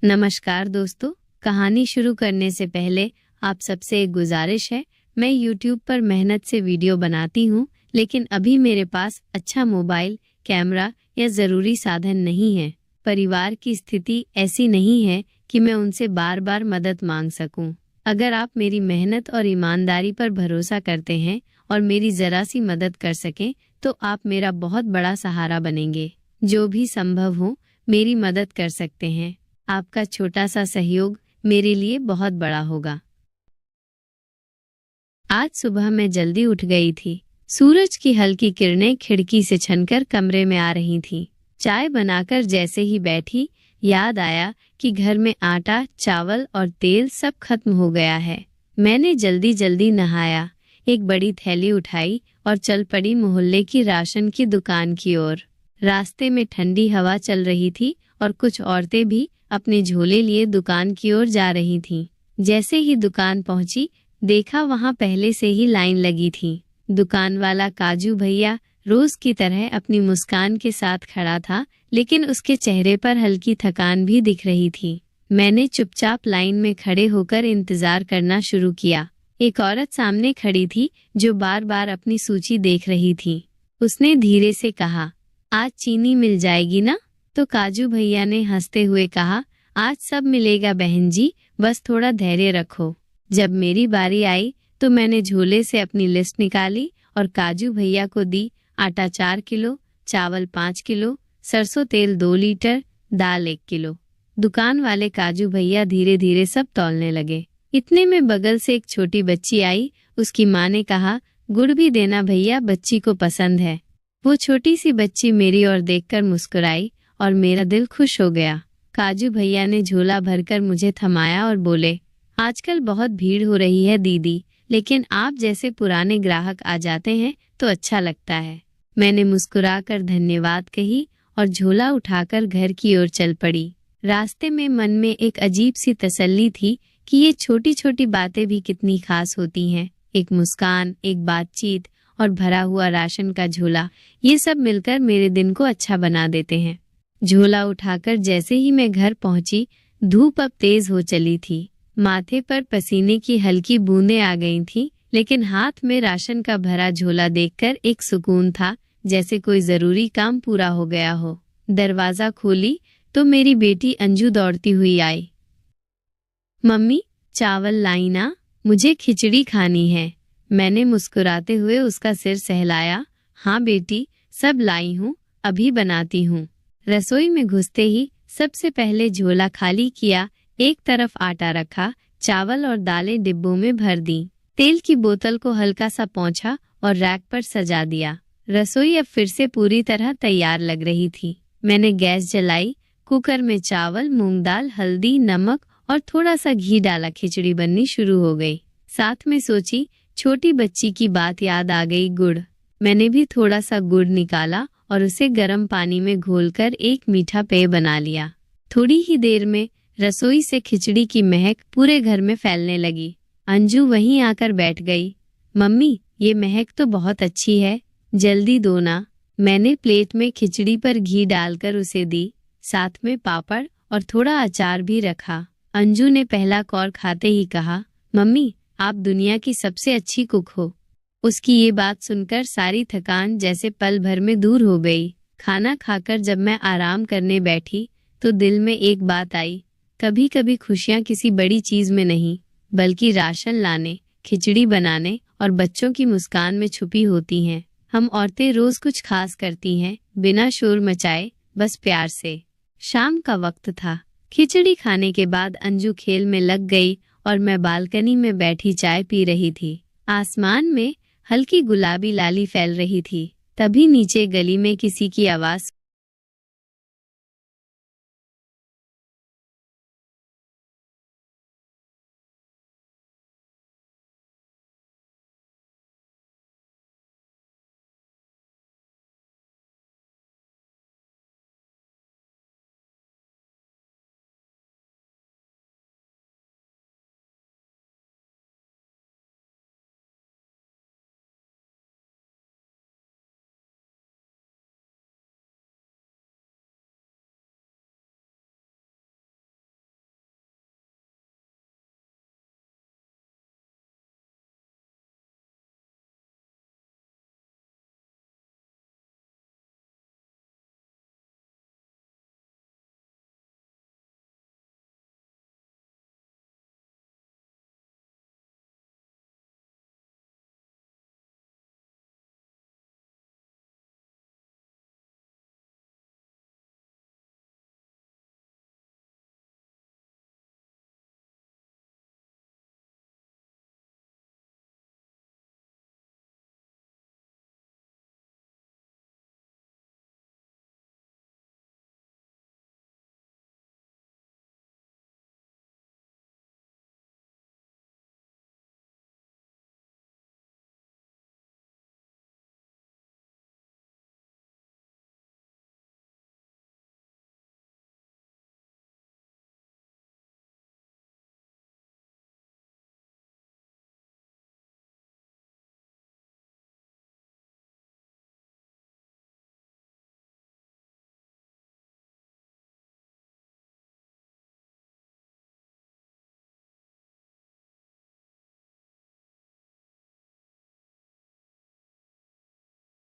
नमस्कार दोस्तों, कहानी शुरू करने से पहले आप सबसे एक गुजारिश है। मैं YouTube पर मेहनत से वीडियो बनाती हूँ, लेकिन अभी मेरे पास अच्छा मोबाइल, कैमरा या ज़रूरी साधन नहीं है। परिवार की स्थिति ऐसी नहीं है कि मैं उनसे बार बार मदद मांग सकूं। अगर आप मेरी मेहनत और ईमानदारी पर भरोसा करते हैं और मेरी ज़रा सी मदद कर सकें, तो आप मेरा बहुत बड़ा सहारा बनेंगे। जो भी संभव हो, मेरी मदद कर सकते हैं। आपका छोटा सा सहयोग मेरे लिए बहुत बड़ा होगा। आज सुबह मैं जल्दी उठ गई थी। सूरज की हल्की किरणें खिड़की से छनकर कमरे में आ रही थीं। चाय बनाकर जैसे ही बैठी, याद आया कि घर में आटा, चावल और तेल सब खत्म हो गया है। मैंने जल्दी जल्दी नहाया, एक बड़ी थैली उठाई और चल पड़ी मोहल्ले की राशन की दुकान की ओर। रास्ते में ठंडी हवा चल रही थी और कुछ औरतें भी अपने झोले लिए दुकान की ओर जा रही थीं। जैसे ही दुकान पहुंची, देखा वहां पहले से ही लाइन लगी थी। दुकान वाला काजू भैया रोज की तरह अपनी मुस्कान के साथ खड़ा था, लेकिन उसके चेहरे पर हल्की थकान भी दिख रही थी। मैंने चुपचाप लाइन में खड़े होकर इंतजार करना शुरू किया। एक औरत सामने खड़ी थी जो बार बार अपनी सूची देख रही थी। उसने धीरे से कहा, आज चीनी मिल जाएगी ना? तो काजू भैया ने हंसते हुए कहा, आज सब मिलेगा बहन जी, बस थोड़ा धैर्य रखो। जब मेरी बारी आई तो मैंने झोले से अपनी लिस्ट निकाली और काजू भैया को दी। आटा 4 किलो, चावल 5 किलो, सरसों तेल 2 लीटर, दाल 1 किलो। दुकान वाले काजू भैया धीरे धीरे सब तौलने लगे। इतने में बगल से एक छोटी बच्ची आई। उसकी माँ ने कहा, गुड़ भी देना भैया, बच्ची को पसंद है। वो छोटी सी बच्ची मेरी ओर देखकर मुस्कुराई और मेरा दिल खुश हो गया। काजू भैया ने झोला भरकर मुझे थमाया और बोले, आजकल बहुत भीड़ हो रही है दीदी, लेकिन आप जैसे पुराने ग्राहक आ जाते हैं तो अच्छा लगता है। मैंने मुस्कुराकर धन्यवाद कही और झोला उठाकर घर की ओर चल पड़ी। रास्ते में मन में एक अजीब सी तसल्ली थी कि ये छोटी छोटी बातें भी कितनी खास होती हैं। एक मुस्कान, एक बातचीत और भरा हुआ राशन का झोला, ये सब मिलकर मेरे दिन को अच्छा बना देते हैं। झोला उठाकर जैसे ही मैं घर पहुंची, धूप अब तेज हो चली थी। माथे पर पसीने की हल्की बूंदें आ गई थीं, लेकिन हाथ में राशन का भरा झोला देखकर एक सुकून था, जैसे कोई जरूरी काम पूरा हो गया हो। दरवाजा खोली तो मेरी बेटी अंजू दौड़ती हुई आई। मम्मी, चावल लाई ना? मुझे खिचड़ी खानी है। मैंने मुस्कुराते हुए उसका सिर सहलाया। हाँ बेटी, सब लाई हूँ, अभी बनाती हूँ। रसोई में घुसते ही सबसे पहले झोला खाली किया, एक तरफ आटा रखा, चावल और दालें डिब्बों में भर दी। तेल की बोतल को हल्का सा पोंछा और रैक पर सजा दिया। रसोई अब फिर से पूरी तरह तैयार लग रही थी। मैंने गैस जलाई, कुकर में चावल, मूंग दाल, हल्दी, नमक और थोड़ा सा घी डाला। खिचड़ी बननी शुरू हो गई। साथ में सोची, छोटी बच्ची की बात याद आ गई, गुड़। मैंने भी थोड़ा सा गुड़ निकाला और उसे गर्म पानी में घोलकर एक मीठा पेय बना लिया। थोड़ी ही देर में रसोई से खिचड़ी की महक पूरे घर में फैलने लगी। अंजू वहीं आकर बैठ गई। मम्मी, ये महक तो बहुत अच्छी है, जल्दी दो ना। मैंने प्लेट में खिचड़ी पर घी डालकर उसे दी, साथ में पापड़ और थोड़ा अचार भी रखा। अंजू ने पहला कौर खाते ही कहा, मम्मी, आप दुनिया की सबसे अच्छी कुक हो। उसकी ये बात सुनकर सारी थकान जैसे पल भर में दूर हो गई। खाना खाकर जब मैं आराम करने बैठी तो दिल में एक बात आई, कभी कभी खुशियाँ किसी बड़ी चीज में नहीं, बल्कि राशन लाने, खिचड़ी बनाने और बच्चों की मुस्कान में छुपी होती हैं। हम औरतें रोज कुछ खास करती हैं, बिना शोर मचाए, बस प्यार से। शाम का वक्त था। खिचड़ी खाने के बाद अंजू खेल में लग गई और मैं बालकनी में बैठी चाय पी रही थी। आसमान में हल्की गुलाबी लाली फैल रही थी। तभी नीचे गली में किसी की आवाज